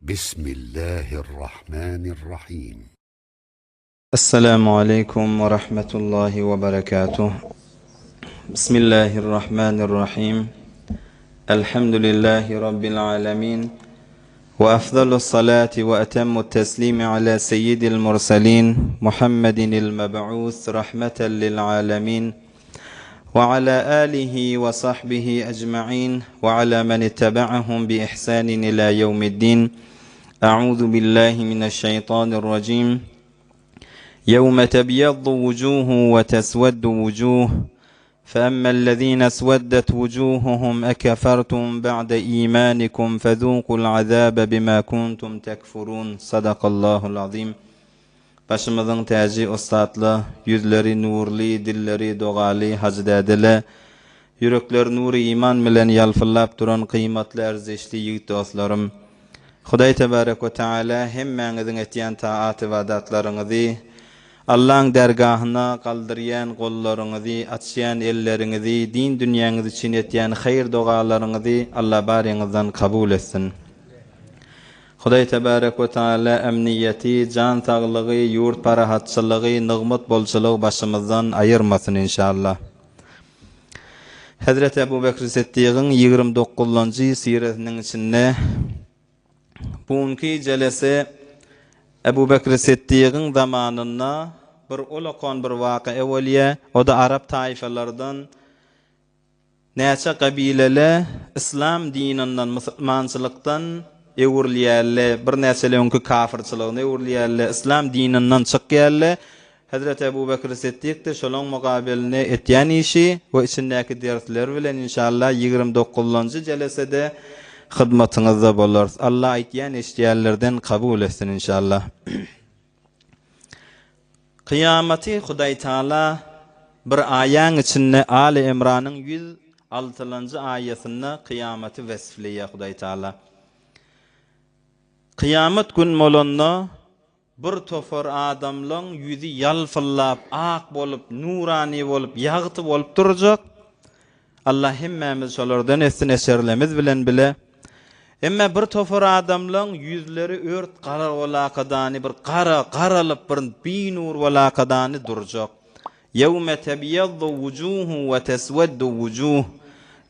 بسم الله الرحمن الرحيم. السلام عليكم ورحمة الله وبركاته. بسم الله الرحمن الرحيم. الحمد لله رب العالمين، وأفضل الصلاة وأتم التسليم على سيد المرسلين محمد المبعوث رحمة للعالمين، وعلى آله وصحبه أجمعين، وعلى من اتبعهم بإحسان إلى يوم الدين. أعوذ بالله من الشيطان الرجيم. يوم تبيض وجوه وتسود وجوه، فأما الذين اسودت وجوههم أكفرتم بعد إيمانكم فذوقوا العذاب بما كنتم تكفرون. صدق الله العظيم. Başımızın təci ustadlı, yüzleri nurli, dilleri doğali hacdədili, yürekler nuru iman bilen yalfıllap duran kıymatlı erzişli yiğit dostlarım. Huday Tebarek ve Teala hemmenizin etiyen taatı ve adatlarınızı, Allah'ın dergahına kaldırıyan kollarınızı, açıyan ellerinizi, din dünyanız için etiyen hayır dualarınızı Allah barinizden kabul etsin. Huday Tebarek ve Teala emniyeti, can sağlığı, yurt parahatçılığı, nığmut bolçuluğu başımızdan ayırmasın inşallah. Hazreti Ebu Bekir Siddiq'in 29. siretinin içinde bugünkü celese Ebu Bekir Siddiq'in zamanında bir olakon bir vakı evveliye, o da Arap taifelerden neçe kabilele İslam dininden, Müslümançılıktan evurliyerle, bir neçeli önkü kafirçılığını evurliyerle, İslam dininden çıkıyerle, Hazreti Ebu Bekir Siddiq de şolun mukabiline etyen işi ve içindeki dersler bilen inşallah 29. celesede hizmetinizde bolar. Allah etyen iştiyerlerden kabul etsin inşallah. Kıyameti Huday Teala bir ayan içinde Ali İmran'ın 106. ayetinde kıyameti vesfliye Huday Teala. Kıyamet gün molonna bir tofor adamların yüzü yalfıllap, ak bolup, nurani bolup, yağıtı bolup duracak. Allah hemmemiz şolardan etsin eserlemiz bilen bile. Emme bir tofor adamların yüzleri ört qara olaqadani, bir qaralıp bir binur olaqadani duracak. Yevme tebiyyaddu vujuhu ve tesveddu vujuh.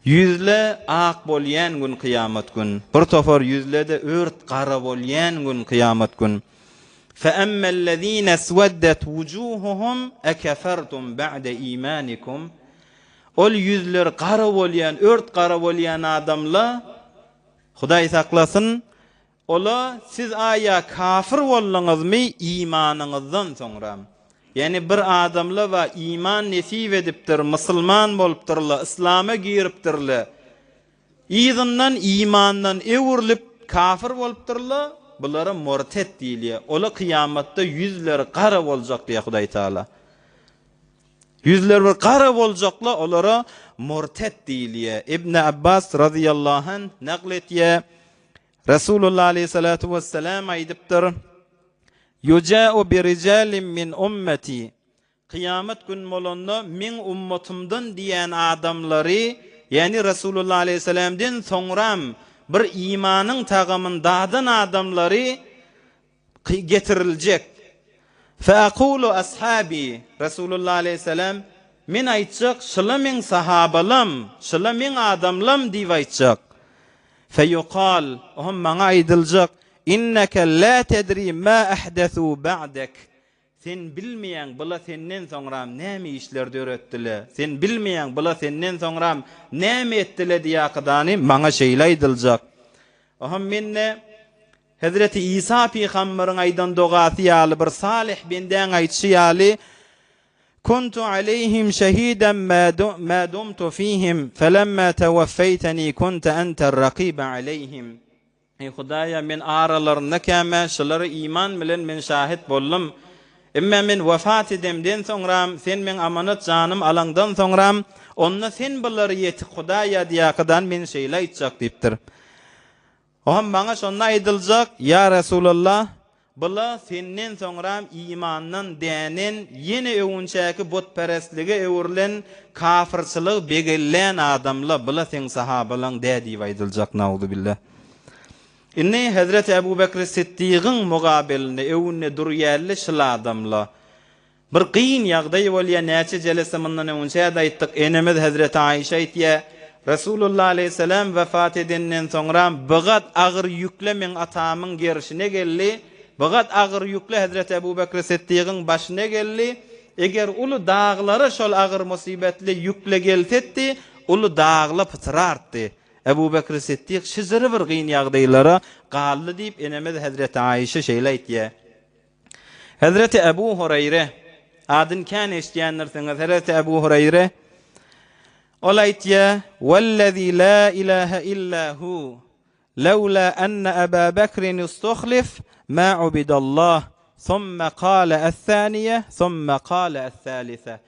Yüzle ak bolyen gün kıyamet gün. Bir tofor yüzle de ört qara bolyen gün kıyamet gün. فَأَمَّا الَّذ۪ينَ اسْوَدَّتْ وُجُوهُهُمْ اَكَفَرْتُمْ بَعْدَ اِيمَانِكُمْ. Ol yüzler qara bolyen, ört qara bolyen adamla Huday saklasın, ola siz aya kafir bollanız mı imanınızdan sonra? Yani bir adamla ve iman nesip ediptir, Müslüman boluptırla, İslam'a giriptirla, izinden imandan evurlip kafir boluptırla, bunlara murted deyiliye. Ola kıyamatta yüzleri qara bolacak diye Huday Teala. Yüzler bir qara bolacakla olara murted deyiliye. İbn Abbas radıyallahu anh nakletiye. Resulullah aleyhissalatu vesselam aydıptır. Yuca'u bi rijalin min ummeti. Kıyamet gün molonna min ummatumdan diyen adamları, yani Resulullah aleyhissalam'dan sonram bir imanın tağımındadan adamları getirilecek. Feaqulu ashabi, Resulullah aleyhissalam min aytacak, şıla min sahabalam, şıla min adamlam diye aytacak. Feyuqal, ohum bana aydılacak, inneke la tedri ma ahdathu ba'dek. Sen bilmeyen bula senden sonram näme işler öğrettiler. Sen bilmeyen bula senden sonram näme ettiler diye akadani bana şeýle aydılacak. Ohum minne Hazreti İsa Peygamber'in aydan dogasy ýaly bir salih benden aýtşy ýaly kuntu aleyhim şehiden ma dumtu fihim felemma tewaffaytani kunta ente'r raqiba aleyhim. Ey Hudaya, men aralarynda käme şolary iman bilen men şahit boldum. Emme men vefat edemden sonram, sen men amanat canım alangdan sonram, onna sen bulary ýeti Hudaya diýakadan men şeýle aýtjak diýipdir. Oham bana şonna aýdyljak, ya Resulullah, bula senden sonram imandan dänen yine öwünçäki botperestligi öwürlen kafirçylyk begellen adamla bula sen sahabalan dä diýip aýdyljak, nauzubillah. Inni Hazreti Ebu Bekir Siddiq'ın mugabilini evunne duriyalli şıl adamla. Bir qiyyin ýagdaý bolýa näçe jelese mundan öňçe aýtdyk. Enemiz Hazreti Aýşa aýtýa, Rasulullah aleyhisselam vefat edenden soňra bigat agyr ýükle men atamyň gerişine geldi. Bigat agyr ýükle Hazreti Ebu Bekir Siddiq'ın başyna geldi. Eger ulu dağlary şol agyr musibetli ýükle geltetdi, ulu dağla pytyrardy. Ebu Bekir Siddiq şiziri bir qiyyin ýagdaýlara galdy diýip enemiz Hazreti Aýşa şeýle aýtýa. Hazreti Ebu Hurayra adın kan eşdiýänlersiňiz Hazreti Ebu Hurayra ol aýtýa: "Wallazi la ilaha illa hu laula anna Aba Bekrin istukhlif ma ubidallah." Thumma qala ath-thaniya thumma qala ath-thalitha.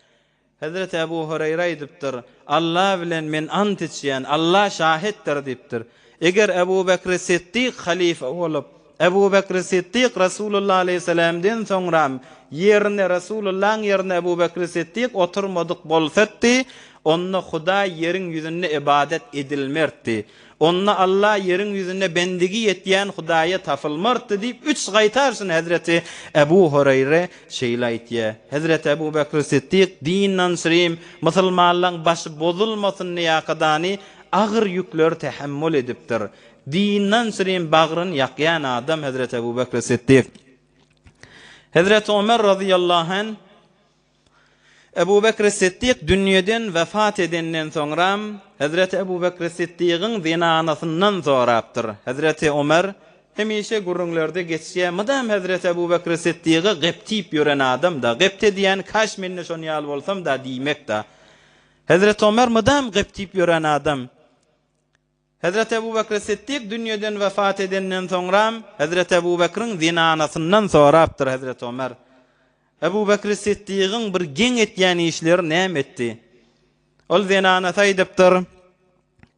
Hazreti Ebu Hurayra edipdir. Allah bilen men ant içýän, Allah şahitdir dipdir. Eger Ebu Bekir Siddiq halifa bolup, Ebu Bekir Siddiq Rasulullah aleyhisselam'dan soňra yerine Rasulullah'ın yerine Ebu Bekir Siddiq oturmadyk bolsatdy, onna Huda yerin yüzünde ibadet edilmerdi. Onna Allah yerin yüzünde bendigi etýän Hudaýa tapylmardy diýip 3 gaýtarsyn Hazreti Ebu Hurayra şeýle aýtýa. Hazreti Ebu Bekir Siddiq dinden sürim musulmanlaryň başy bozulmasyn ýakadany agyr ýükler tahammül edipdir. Dinden sürim bagryny ýakýan adam Hazreti Ebu Bekir Siddiq. Hazreti Ömer radıyallahu anh Ebu Bekir Siddiq dünýeden vefat edenden soňra Hazreti Ebu Bekir Siddiq'ın zinanasından sorapdyr. Hazreti Ömer hemişe gurrunlarda geçýär. Madam Hazreti Ebu Bekir Siddiq'i geptip ýören adam da, gepte diýen kaş menne şonu ýaly bolsam da diýmek da. Hazreti Ömer madam geptip ýören adam. Hazreti Ebu Bekir Siddiq dünýeden vefat edenden soňra Hazreti Ebu Bekir'in zinanasından sorapdyr Hazreti Ömer. Ebu Bekir Siddiq'ın bir geň etýän işleri näme etdi? Ol zinanata aýdypdyr.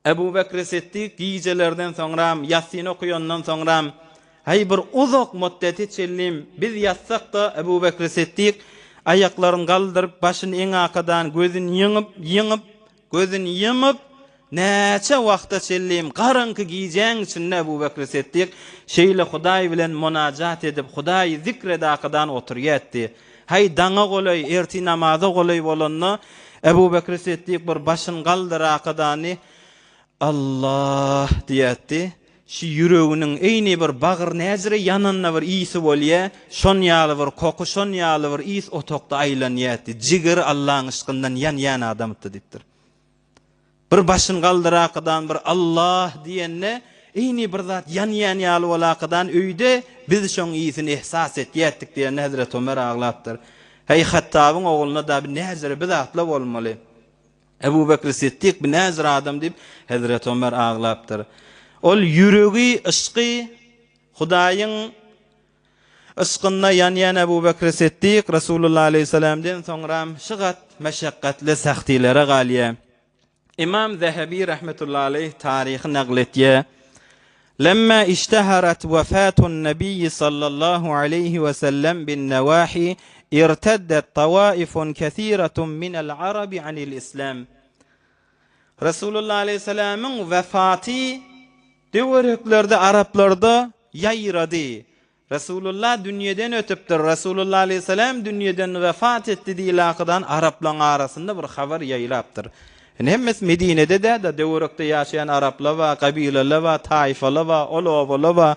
Ebu Bekir Siddiq giýjelerden soňra, Yasin okuýandan soňra, hay bir uzak muddet içelim biz ýatsak da Ebu Bekir Siddiq aýaklaryny galdyryp, başyny eň akadan gözüni ýymyp, näçe wagta çellim garanky giýjäň içinde Ebu Bekir Siddiq şeýle Hudaý bilen munajat edip Hudaý zikredakadan oturýatdy. Hay daňa golay erti namaza golay bolanna Ebu Bekir Siddiq bir başyny galdyrakadany Allah diýetdi. Şu ýüreginiň eýni bir bagyr näzire ýanynda bir ýysy bolýa, şon ýaly bir koku, şon ýaly bir ýys otokda aýlanýatdy. Jigir Allahyň ışkyndan ýan adamdy dipdir. Bir başyny galdyrakdan bir Allah diýenne eýni bir zat ýan ýaly bolakadan öýde biz şoň ýysyny ihsas etýärdik diýen Hazrat Ömer aglapdyr. Hey Hattabyň ogluna da bir näzire bir zatla bolmaly. Ebu Bekir Siddiq bir näzire adam diýip Hazrat Ömer aglapdyr. Ol ýüregi ışky Hudaýyň ışkyna ýan Ebu Bekir Siddiq Rasulullah aleyhisselam'dan soňra şygat meşakkatly sahtilere galýa. İmam Zahabi rahmetullahi aleyh tarihi naqletýär. Lemma işteharat vefatun Nebiy sallallahu aleyhi ve sellem bin nevahi irtaddat tawaifun kesiratun minel arabi anil İslam. Rasulullah aleyhisselam'ın vefatı döwreklerde Araplarda ýaýrady. Rasulullah dünýeden ötüpdir. Rasulullah aleyhisselam dünýeden vefat etdi diýilakadan Araplaryň arasynda bir habar ýaýlapdyr. Hemmes Medine'de de döwrekde ýaşaýan Araplar we kabileler we taýfalar we olawalar we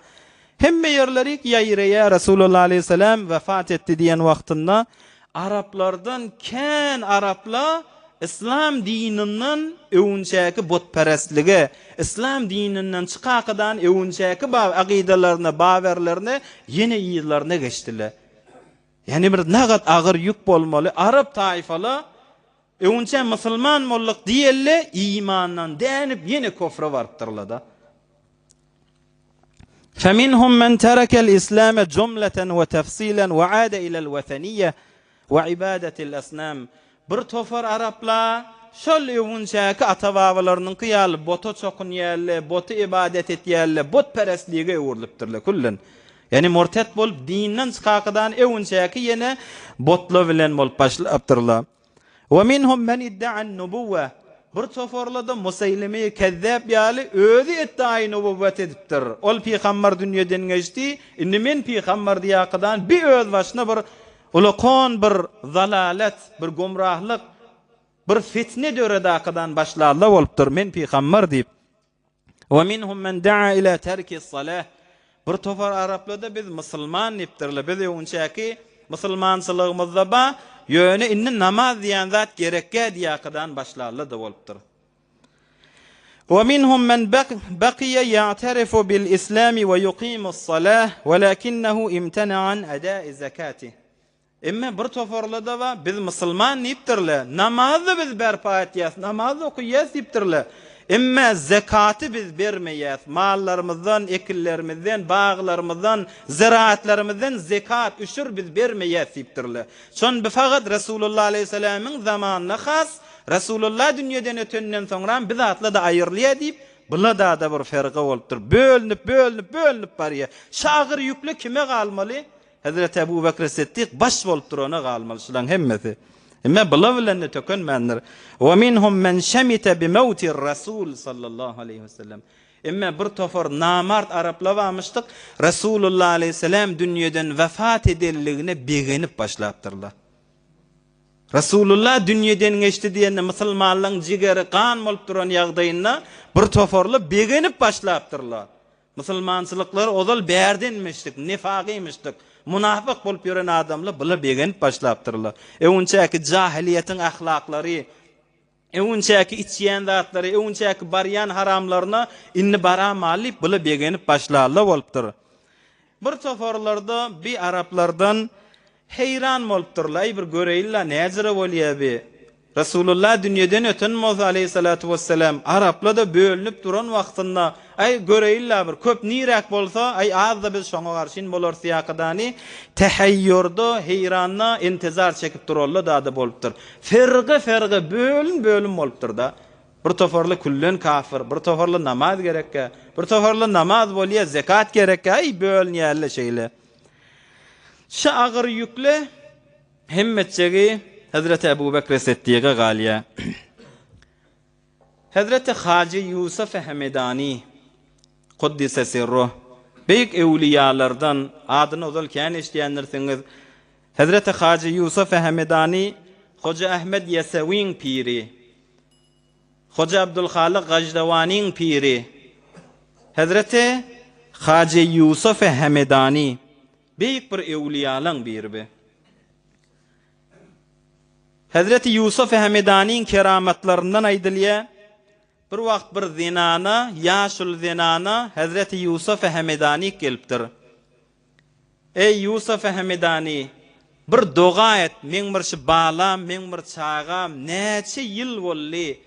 hemme ýerleri ýaýraýa Rasulullah aleyhisselam vefat etdi diýen wagtynda Araplardan kän Araplar İslam dininden öwünçäki botperestligi, İslam dininden çykakadan öwünçäki agidalaryna, bawerlerine, ýene ýyllaryna geçdiler. Yani bir nagat agyr ýük bolmaly. Arap taýfalar öwünçä musulman mollyk diýelle imandan dänip ýene kofra barpdyrlar da. فَمِنْهُمْ مَنْ تَرَكَ الْإِسْلَامَ جُمْلَةً وَتَفْصِيلًا وَعَادَ إِلَى الْوَثَنِيَّةِ وَعِبَادَةِ الْأَصْنَامِ. Bir tofar Araplar şol öwünçäki ata-babalarynyň kıyaly bota çokunýarly, botu ibadet etýärli, botperestlige öwürlipdirler kullen. Yani murtet bolup dinden çykakadan öwünçäki ýene botlar bilen bolup başlapdyrlar. وَمِنْهُمْ مَنْ اِدَّعَ النُّبُوَّةَ bir toforlada Musaylime-i Kezzab ýaly özü etdiýy nubowwat edipdir. Ol peýgamber dünýeden geçdi, indi men peýgamber diýakydan bir öz başyna bir ulaqon bir zalalet, bir gumrahlyk, bir fitne döredäkidan başlarla bolupdyr. Men peýgamber diýip. Wa minhum men da'a ila terki salah. Bir tofor araplarda biz musulman diýipdirler. Biz öňçäki musulmançylygymyzda ba ýöne inni namaz diýen zat gerekkä diýakydan başlarla da bolupdyr. Wa minhum men baqiya ya'tarifu bil islami wa yuqimu as-salah walakinnahu imtana'a an ada'i zakati. Emma bir toforlarda ba biz musulman diýipdirler. Namazy biz berpa etýäs, namaz okuýas diýipdirler. Emma zakaty biz bermeýäs. Mallarymyzdan, ekillerimizden, baglarymyzdan, ziraatlarimizdan zekat, üşür biz bermeýäs diýipdirler. Şon bi faqat Rasulullah aleyhisselamyň zamanyna has, Rasulullah dünýeden ötenden soňra bizatla da aýyrlýa diýip, bulada da bir ferqi bolupdyr. Bölünüp barýar. Şagyr ýükle kime galmaly? Hazreti Ebu Bekr Siddiq baş bolupdyr, ona galmaly şulan hemmesi. Emma bula bilen tökünmändir. Wa minhum men şamita bi mautir Rasul sallallahu aleyhi ve sellem. Emma bir tofor namart araplar barmışdyk. Rasulullah aleyhisselam dünýeden vefat edilligine begenip başlapdyrlar. Rasulullah dünýeden geçdi diýende musulmanlaryň jigeri kan bolup duran ýagdaýynda bir toforly begenip başlapdyrlar. Musulmançylyklar ozal bärdinmişdik, nifaqymışdyk. Munafık bolup ýören adamlar bula begenip başlapdyrlar. Öňçäki jahiliýetiň ahlaklary, öňçäki içýän zatlary, öňçäki barýan haramlaryna inni baram alyp bula begenip başlarlar bolupdyr. Bir toforlarda bir araplardan heyran bolupdyrlar, bir göreýiller näzire bolýarby. Rasulullah dünýeden öten Musa aleyhissalatu vesselam araplarda bölünip duran wagtynda ay göreýiller bir köp nirak bolsa ay azda biz şoňa garşyn bolar siýakydany tahayyurda heyranna intizar çekip durarlar da bolupdyr. Ferqi bölün bolupdyr da. Bir toforly kullen kafir, bir toforly namaz gerekkä, bir toforly namaz bolýar, zekat gerekkä, ay bölünýärler şeýle. Şa agyr ýükle hemmetçegi Hazreti Ebu Bekr Siddiq'a galya. Hazreti Haji Yusuf Hamedani Kuddise sirruh büyük evliyalardan adını ozalken işleyenlersiniz. Hazreti Haji Yusuf Hamedani Hoca Ahmed Yesevi'nin piri, Hoca Abdülhalik Gacdavani'nin piri, Hazreti Haji Yusuf Hamedani büyük bir evliyalan biri. Hazreti Yusuf Hamedani'nin keramatlarından aydılya, bir vaqt bir zinana, yaşul zinana Hazreti Yusuf Hamedani kelipdir. Ey Yusuf Hamedani, bir doğa et, men bir balam, men bir çağam, neçe yıl bolly,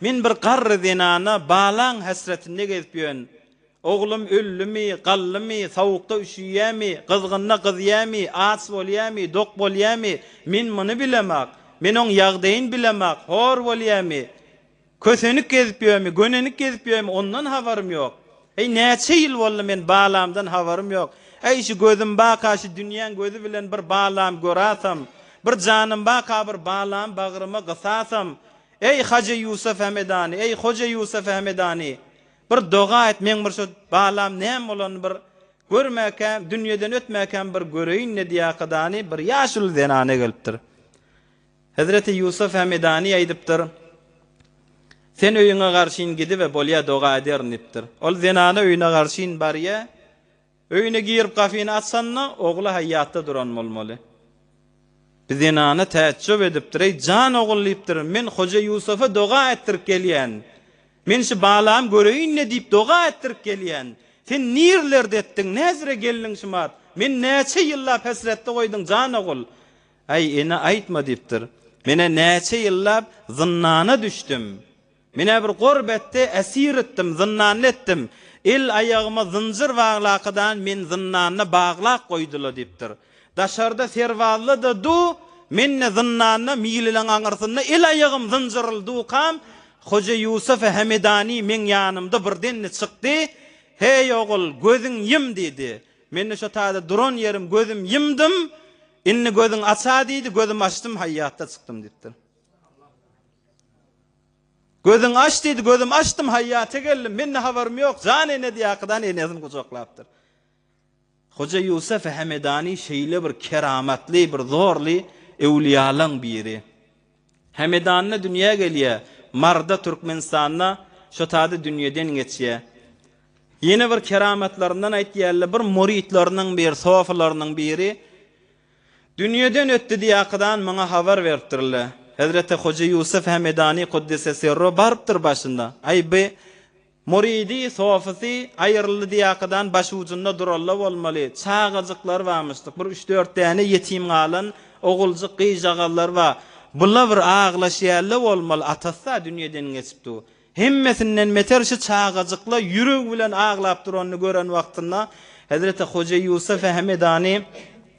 men bir qarr zinana, balan hasretinde gezipýön. Oğlum öllümi, qallymy, sowukda üşüýämi, qızgynna qızýämi, aç bolýämi, dok bolýämi, men muny bilemek. Men on ýagdaýyn bilemek, hor bolýarmy? Kösenik gezipýärmi, gönenik gezipýärmi? Ondan habarym ýok. Ey näçe ýyl boldy men balamdan habarym ýok. Ey şu gözüm baka, şu dünýäň gözü bilen bir balam göräsem, bir janym baka bir balam bagryma gysasam. Ey Haji Yusuf Hamedani, ey Hoca Yusuf Hamedani, bir doga et, men bir şu balam näme bolan bir görmäkem, dünýeden ötmäkem bir göreýin ne diýakydany bir ýaşul zenane gelipdir. Hazreti Yusuf Hamedani aýdypdyr. Sen öýüňe garşyn gidip we bolýa doga edernipdir. Ol zenana öýüne garşyn barýa, öýüne girip gafiňy açsanna ogly haýatda duran bolmaly. Biz zenana täçjüp edipdir. Ey jan ogul diýipdir. Men Hoca Yusufa doga etdirip gelýän. Men şu balam göreýin ne diýip doga etdirip gelýän. Sen nirlerde etdiň, näzire geldiň şumat. Men näçe ýyllap hasretde goýdyň jan ogul. Ay ene aýtma diýipdir. Mene näçe ýyllap zynnana düşdüm. Mene bir gurbetde esir etdim, zynnany etdim. El aýagyma zynjir baglakydan men zynnanyny baglak goýdylar diýipdir. Daşarda serwally da du, menne zynnanyny miýlilen aňyrsyna el aýagym zynjirldy kam. Hoca Yusuf Hamedani men ýanymda birden çykdy. Hey ogul, gözüň ýym diýdi. Menne şo taýda duran ýerim gözüm ýymdym. İnni gözün aça diýdi, gözüm açdym, haýatda çykdym diýipdir. Gözün aç dedi, gözüm açtım hayata geldim. Menne haberim yok. Zane ne diye akıdan enezini kucaklaptır. Hoca Yusuf Hemedani şeyle bir kerametli, bir zorli evliyalan biri. Hemedani'ne dünyaya geliyor. Marda Türkmenistan'na şu tadı dünyadan geçiyor. Yine bir kerametlerinden aytýarlar, bir muritlerinin bir, sofalarının biri dünyadan öttü diye akıdan bana haber veripdirler. Hazreti Hoca Yusuf Hemedani Kuddise Sirru barıptır başında. Ay be muridi sofası ayrıldı diye akıdan baş ucunda duralla olmalı. Çağacıklar varmıştık. Bir 3-4 tane yetim kalan oğulcuk kıyacağlar var. Bunlar bir ağlaşyarlı olmalı. Atasa dünyadan geçipdi. Hemmesinden meterşi çağacıkla yürüg bilen ağlap durany gören wagtynda Hazreti Hoca Yusuf Hemedani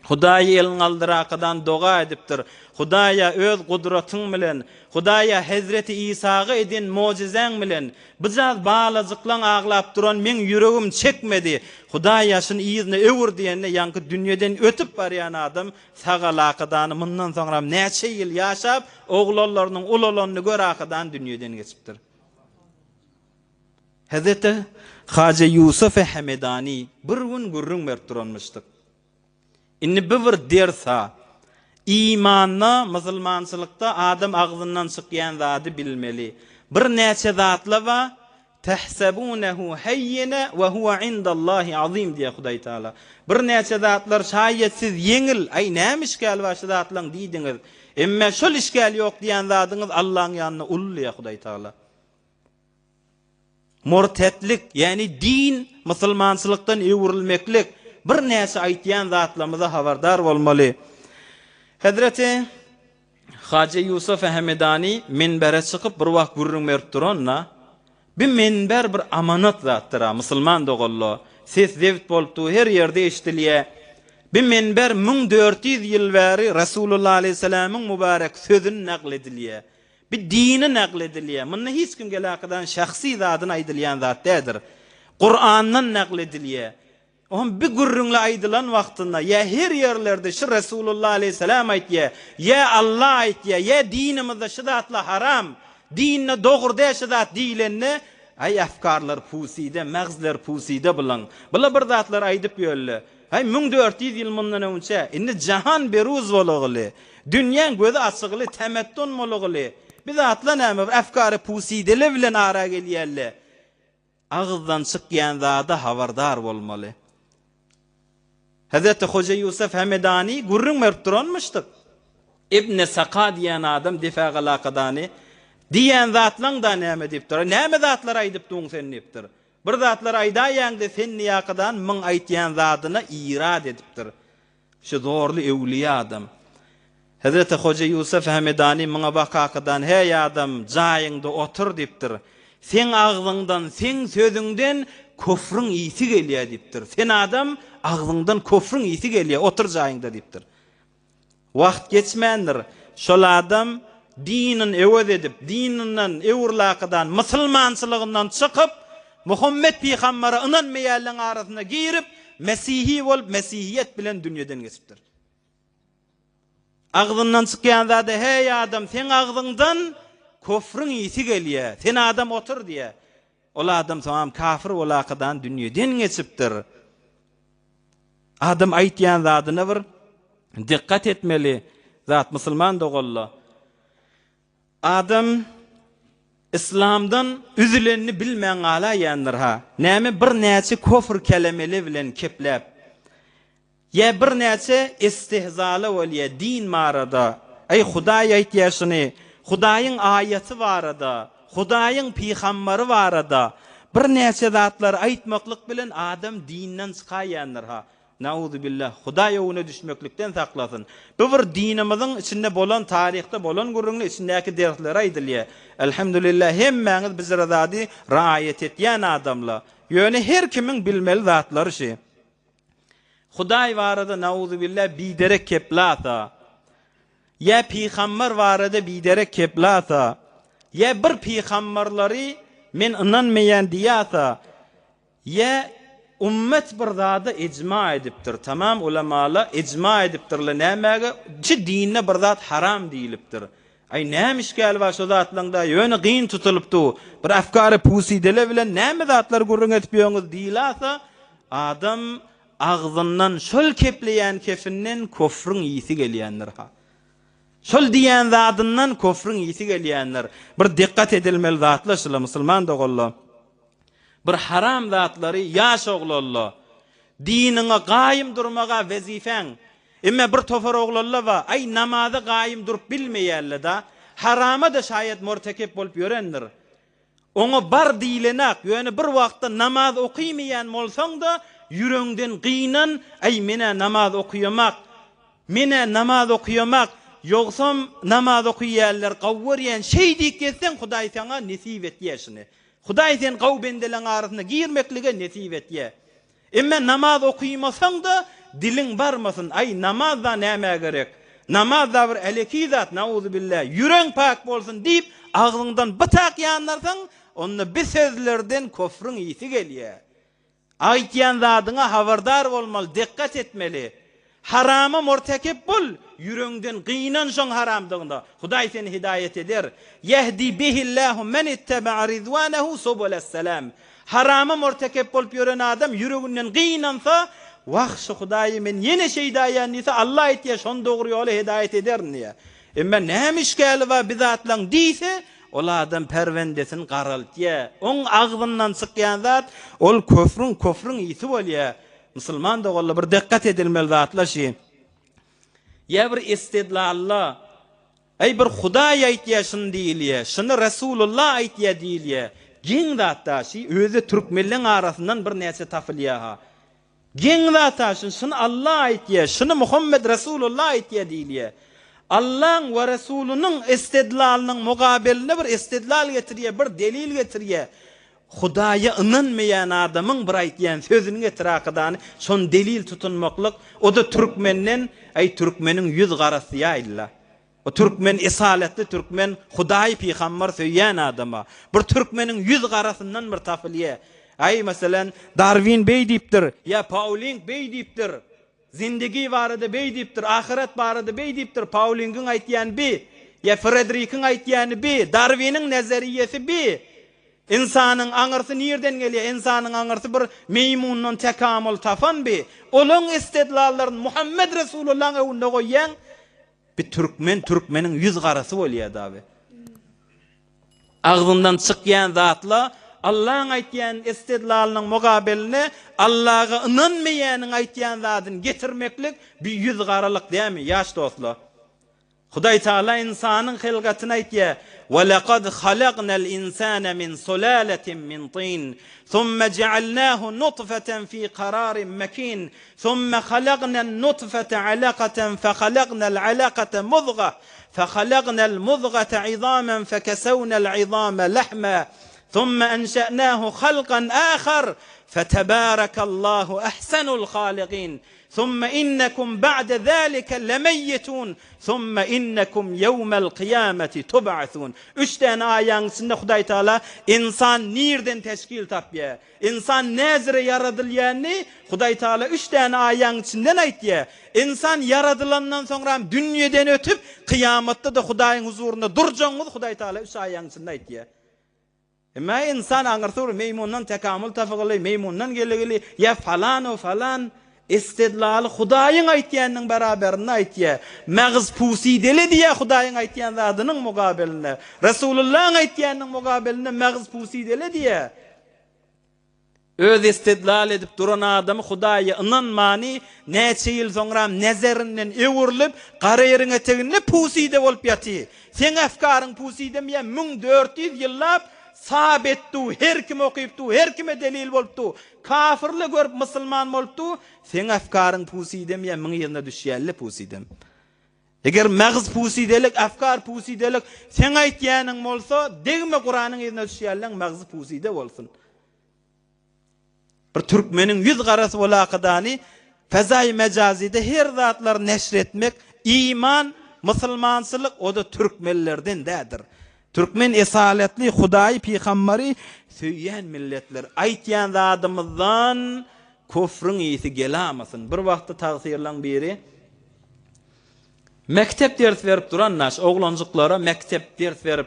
Hudaýy elin aldyrakadan doga edipdir. Hudaýa öz gudratyň bilen, Hudaýa Hazreti İsa'ga edin mojizeň bilen bizaz balajyklan ağlap duran men yüregim çekmedi. Hudaýa şun iýizine öwür diýende ýanky dünýeden ötüp barýan adam sagalakadan mundan soňra näçe ýyl ýaşap oglalarynyň ulalaryny görakadan dünýeden geçipdir. Hazreti Hoca Yusuf Hemedani bir gün gurrun berip duranmışdyk. Inni bir dersa imanna musulmançylykda adam agzyndan çykýan zady bilmeli. Bir näçe zatlar we tahsabunahu hayyina we huwa indallahi azim diýe Hudaý Taala. Bir näçe zatlar şaýet siz yeňil, ay näme işgal başy zatlaň diýdiňiz. Emme şol işgal ýok diýen zadyňyz Allahyň ýanyna ully diýe Hudaý Taala. Murtetlik yani din musulmançylykdan öwürilmeklik bir näse aýtýan zatlarymyza habardar bolmaly. Hazreti Hoca Yusuf Hemedani minbere çykyp bir wagt gurrun berip duranna bir minber bir amanat zatdyr musulman dogalla. Ses zewt bolupdy her ýerde eşdilýär. Bir minber 1400 ýyl bäri Rasulullah aleyhissalamyň mübarek sözüni nakl edilýär. Bir dini nakl edilýär. Munna hiç kim gelakadan şahsy zadyny aýdylýan zat dädir. Kur'andan nakl edilýär. On bir gurrunla aydılan vaktında ya her yerlerde şu Resulullah aleyhisselam aytýar, ya Allah aytýar, ya dinimizde şu zatla haram, dinne doğru de şu zat diýlenni, ay afkarlar puside, magzlar puside bilan. Bula bir zatlar aydyp ýölle. Hay 1400 ýyl mundan önce indi jahan beruz bolagly, dünýäň gözi açygyly, temettün bolagly. Bir zatla näme afkary pusidele bilen ara gelýärler. Agzdan çykýan zada habardar bolmaly. Hazreti Hoca Yusuf Hemedani gurrun berip duranmışdyk. İbn Saka diýen adam difa galakadany diýen zatlaň da näme diýipdir? Näme zatlar aýdyp duň sen diýipdir? Bir zatlar aýdaýaňdy sen ýakadan myň aýtýan zadyna irad edipdir. Şu zorly ewliýa adam. Hazreti Hoca Yusuf Hemedani myňa bakakadan hey adam jaýyňda otur diýipdir. Sen agzyňdan, sen sözüňden köfrüň ýysi gelýär diýipdir. Sen adam agzyňdan köfrüň ýysi gelýär, otur jaýyňda diýipdir. Wagt geçmändir. Şol adam dinin ewed edip, dininden ewurlakadan, musulmançylygyndan çykyp, Muhammed peýgamberi inanmaýanlaryň arasyna girip, Mesihi bolup, Mesihiyet bilen dünýeden geçipdir. Agzyndan çykýan zady, hey adam, sen agzyňdan köfrüň ýysi gelýär. Sen adam otur diýe. Ol adam tamam kafir bolakadan dünýeden geçipdir. Adam aýtýan zadyna bir dikkat etmeli. Zat musulman dogalla. Adam İslamdan üzülenini bilmeň alaýandyr ha. Näme bir näçe kofr kelimeli bilen kepläp. Ya bir näçe istihzaly bolýar din marada. Ay Hudaý aýtýaşyny, Hudaýyň aýaty barada, Hudaýyň peýgamberi barada bir näçe zatlar aýtmaklyk bilen adam dinden çykaýandyr ha. Nauzu billah. Hudaýa onu düşmeklikden saklasın. Bu bir dinimiziň içinde bolan, tarihte bolan gurrunly içindäki dersler aýdylýar. Elhamdülillah hemmäňiz bizlere zady raýat etýän adamlar. Ýöne her kimiň bilmeli zatlary şi. Hudaý barada nauzu billah biderek keplata. Ya peýgamber barada biderek keplata. Ya bir peýgamberleri men inanmaýan diýata. Ya ummet bir zada icma edipdir. Tamam ulamalar icma edipdirler. Nämäge? Ci dinne bir zat haram diýilipdir. Ay nämiş gel var şu zatlaňda ýöne gyn tutulupdy. Bir afkary pusidele bilen näme zatlar gurrun etip ýöňüz diýilasa, adam agzyndan şol kepleýän kefinden kofrun ýysi gelýändir ha. Şol diýän zatyndan kofrun ýysi gelýändir. Bir dikkat edilmeli zatlar şol musulman dogalla. Bir haram zatlary ýaş oglalla. Diniňe gaýym durmaga wezifeň. Emme bir tofar oglalla wa ay namaza gaýym durup bilmeýärler da harama da şayet mortekep bolup ýörendir. Oňa bar diýlenak, ýöne bir wagtda namaz okuymayan bolsaň da ýüreginden gynan ay mene namaz okuýamak, mene namaz okuýamak, ýogsam namaz okuýarlar gawwurýan şey diýip gelsen Hudaý sana nesip etýäşini. Hudaý sen gawbendeleň arasyna girmeklige nesip etýär. Emme namaz okuýmasaň da dilin barmasın. Ay namazda näme gerek? Namazda bir eleki zat, nauzubillah. Yüreň pak bolsun diýip agzyňdan bytak ýanlarsaň, onu bir sözlerden kofrun ýysi gelýär. Aýtýan zadyňa habardar bolmaly, dikkat etmeli. Harama mortekep bol, yüreňden gynan şoň haramdygynda. Hudaý seni hidayet eder. Yehdi bihillahu men ittaba'a ridwanahu subulas salam. Harama mortekep bolup ýören adam yüreginden gynansa, wahşy Hudaý men ýene şey daýan ise Allah etýär şon dogry ýola hidayet eder niýe. Emma nämiş gäli we bizatlaň diýse, ol adam perwendesin garaltýar. Oň agzyndan çykýan zat ol köfrün ýysi bolýar. Musulman dogalla bir dikkat edilmeli zatlar şi. Ya bir istidlalla, ay bir Hudaý aýtýar şunu diýilýär, şunu Rasulullah aýtýar diýilýär. Giň zatda şi özü türkmenliň arasyndan bir näçe tapylýar ha. Giň zatda şunu Allah aýtýar, şunu Muhammed Rasulullah aýtýar diýilýär. Allah we Rasulunyň istidlalynyň mugabeline bir istidlal getirýär, bir delil getirýär. Hudaýa ynanmayan adamyň bir aýtýan sözüni getirýär, şon delil tutunmaklyk, o da türkmenden, ay türkmeniň ýüz garasy ýaýla. O türkmen esaletli türkmen Hudaý peýgamber söýýän adama. Bir türkmeniň ýüz garasyndan bir tapylýar. Ay meselem Darwin bey diýipdir, ya Pauling bey diýipdir. Zindigi barada bey diýipdir, ahiret barada bey diýipdir. Paulingin aýtýany bi, ya Frederick'in aýtýany bi, Darwiniň nazariýesi bi. İnsanyň aňyrsy nerden gelýär? İnsanyň aňyrsy bir meýmundan tekamül tapan bi. Olaň istidlallaryny Muhammed Rasulullah'a öňüne goýýan bir türkmeniň ýüz garasy bolýar daby. Agzyndan çykýan zatla Allah'ın aýtýan istidlalynyň mugabeline Allah'a ynanmaýanyň aýtýan zadyny getirmeklik bir ýüz garalyk diými ýaş dostlar. Hudaý Taala insanyň hilgatyny aýtýar. وَلَقَدْ خَلَقْنَا الْإِنسَانَ مِنْ سُلَالَةٍ مِنْ طِينٍ ثُمَّ جَعَلْنَاهُ نُطْفَةً فِي قَرَارٍ مَكِينٍ ثُمَّ خَلَقْنَا النُّطْفَةَ عَلَقَةً فَخَلَقْنَا الْعَلَقَةَ مُضْغَةً فَخَلَقْنَا الْمُضْغَةَ عِظَامًا فَكَسَوْنَا الْعِظَامَ لَحْمًا ثُمَّ أَنشَأْنَاهُ خَلْقًا آخَرَ فَتَبَارَكَ اللَّهُ أَحْسَنُ الْخَالِقِينَ ثُمَّ إِنَّكُمْ بَعْدَ ذَلِكَ لَمَيِّتُونَ ثُمَّ إِنَّكُمْ يَوْمَ الْقِيَامَةِ تُبْعَثُونَ. 3 tane aýaň içinde Hudaý Taala insan nerden teşkil tapýar? İnsan näzire yaradylýany Hudaý Taala 3 tane aýaň içinden aýtýar. İnsan yaradylandan soňra dünýeden ötüp kıyamatda da Hudaýyň huzurunda durjaňyz Hudaý Taala 3 aýaň içinde aýtýar. Emma insan aňyrsy meýmundan tekamül tapyly, meýmundan gelegili ya falan o falan istidlaly Hudaýyň aýtýanyň beraberine aýtýar. Magz pusidele diýe Hudaýyň aýtýan zadynyň mugabeline, Rasulullah'yň aýtýanyň mugabeline magz pusidele diýe. Öz istidlal edip duran adamy Hudaýa ynanmany näçe ýyl soňra nezerinden ewurilip garaýeryň eteginde puside bolup ýaty. Sen afkaryň pusidem ýa 1400 ýyllap sabetdi, her kim okuyupdu, her kime delil bolupdu, kafirli görüp musulman bolupdu, sen afkaryň pusidem ya 1000 ýylda düşýärli pusidem. Eger magz pusidelik, afkar pusidelik sen aýtýanyň bolsa, degme Qur'anyň ýerine düşýärliň magz puside bolsun. Bir türkmeniň ýüz garasy bolaqydany fazai mejazide her zatlar neşr etmek, iman, musulmançylyk o da türkmenlerden dädir. Türkmen esaletli Hudaý peýgamberi söýýän milletler aýtýan zadymyzdan kofrun ýysi gelamasyn. Bir wagtda tagsirlaň biri Mektep ders verip duranlar, oglancıklara mektep ders verip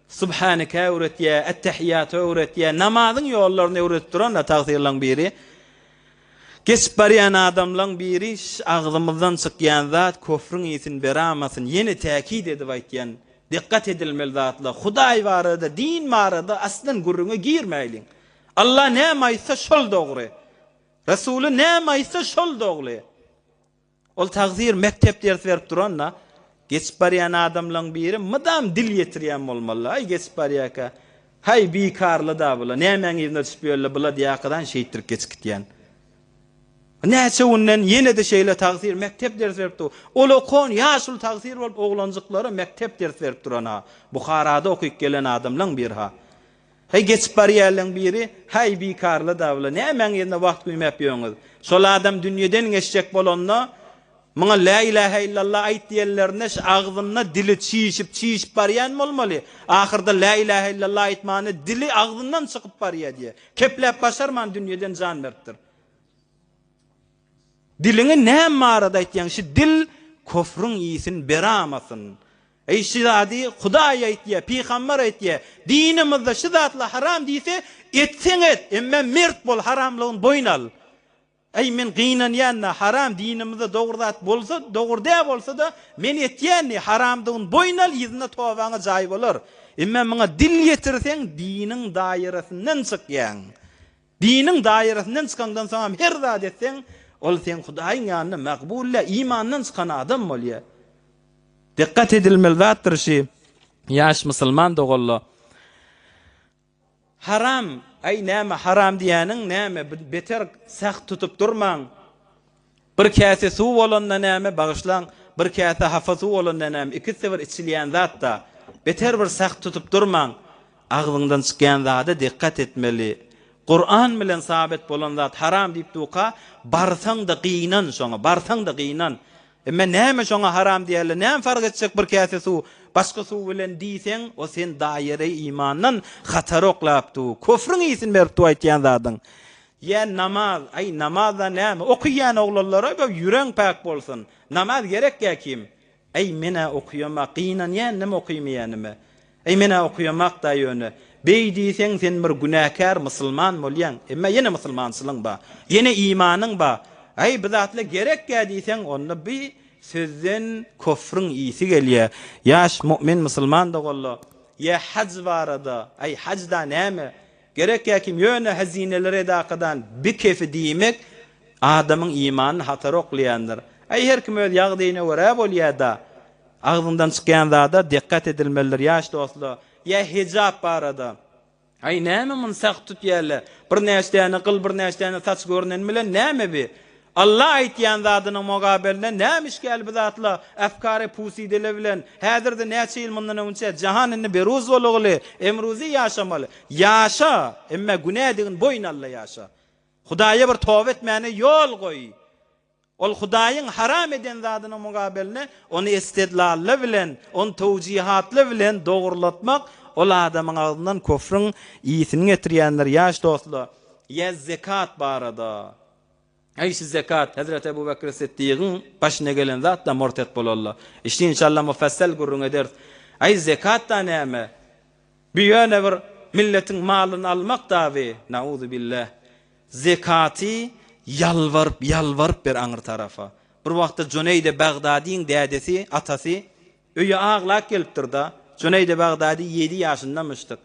Subhaneke öğretiye, ettehiyyatı öğretiye, namazın yollarını öğretip duranlar taqdirlan biri. Geçip barayan adamlan biri ağzımızdan çıkyan zat köfrün isin beramasın yeni tekit edip aytyan dikkat edilmeli zatla Hudaý barada din barada aslan gurrüňe girmeýliň. Allah näme şol dogry. Resulü näme şol dogry. Ol taqdir mektep ders berip duranna geçip barayan adamlan biri mydam dil ýetirýän bolmaly. Ay geçip barýaka. Hay bikarly da bula. Nämeň ýerine düşýärler bula diýakadan şeýtirip geçikýän. Näçe unnen yine de şeýle taqdir mektep ders berip dur. Ol okon ýaşul taqdir bolup oglanjyklara mektep ders berip durana. Buharada okuýup gelen adamlaň biri ha. Hey geçip barýarlaň biri hay bikarly da bula. Nämeň ýerine wagt güýmep ýöňüz. Şol adam dünýeden geçjek bolanda Muňa la ilaha illallah aýt diýenlerine ağzynda dili çiýişip barýan bolmaly. Ahyrda la ilaha illallah aýtmany dili ağzyndan çykyp barýar diýe. Kepläp başarman dünýeden jan beripdir. Dilini näme arada aýtýan şu dil köfrüň ýysyny beramasyn. Ey şizadi Hudaý aýtýar, peýgamber aýtýar, dinimizde şu zatla haram diýse etseň et, emme mert bol haramlygyny boýnal. Ey men gynanýanna haram dinimizde dogurdat bolsa, dogurda bolsa da men etýänni haramdygyny boýnal ýyzyna towaňa jaý bolar. Emme meňe dil ýetirseň diniň daýyrasyndan çykýan. Diniň daýyrasyndan çykandan soň her zat etseň ol sen Hudaýyň ýanyna makbulle imandan çykan adam bolýar. Dikkat edilmeli zatdyr şi. Ýaş musulman dogully. Haram, ay näme haram diýäniň näme beter saq tutup durmaň. Bir käse suw bolanda näme bagyşlaň, bir käse hafa suw bolanda näme iki sefer içilýän zatda beter bir saq tutup durmaň. Agzyňdan çykýan zada dikkat etmeli. Kur'an bilen sabit bolan zat haram diýip duka barsaň da gynan şoňa barsaň da gynan emme näme şoňa haram diýerler näme fark etjek bir käse suw başga suw bilen diýseň o sen daýyry imandan hatar oklapdy köfrüň ýysyny berip aýtýan zadyň ýa namaz ay namazda näme okuýan oglanlara ýürek pak bolsun namaz gerek kim ay mena okuýamak gynan ýa näme okuýmaýanymy ay mena okuýamak da ýöne Beýdiýsen sen bir günäkär musulman bolýan, emma ýene musulmançylyň ba, ýene imanyň ba. Ay bizatla gerek diýsen onu bir sözden köfrüň ýysi gelýär. Ýaş mümin musulman da golla. Ýa hac barada, ay hajda näme? Gerek kim ýöne hazinelere daqadan bir kefi diýmek adamyň imanyny hatar oklaýandyr. Ay her kim öz ýagdaýyna görä bolýar da. Agzyndan çykýan zada dikkat edilmelidir ýaş dostlar. Ya hijab barada. Ay näme mun saq tutýarlar. Bir näçeni gyl, bir näçeni saç görnen bilen näme bi? Allah aýtýan zadynyň mugabelinde näme iş gelip zatla afkary pusidele bilen häzirde näçe ýyl mundan öňçe jahanyny beruz bolugly, emruzi ýaşamaly. Ýaşa, emme günädigin boýnalla ýaşa. Hudaýa bir tawba etmäne ýol goý. Ol Hudaýyň haram eden zadynyň mugabeline onu istidlally bilen, onu tawjihatly bilen dogurlatmak ol adamyň agzyndan köfrüň ýysyny getirýänler ýaş dostlar. Ýa zekat barada. Aýşy zekat Hazrat Ebu Bekir Siddiqyň başyna gelen zat da murtet bolarlar. İşte inşallah mufassal gurrun eder. Ay zekat da näme? Bir ýöne bir milletin malyny almak dawy. Nauzu billah. Zekati yalvarıp bir aňyr tarafa. Bir wagtda Junayd Bagdadiň dädesi, atasy öýe aglak gelipdir da. Junayd Bagdadi 7 ýaşyndamışdyk.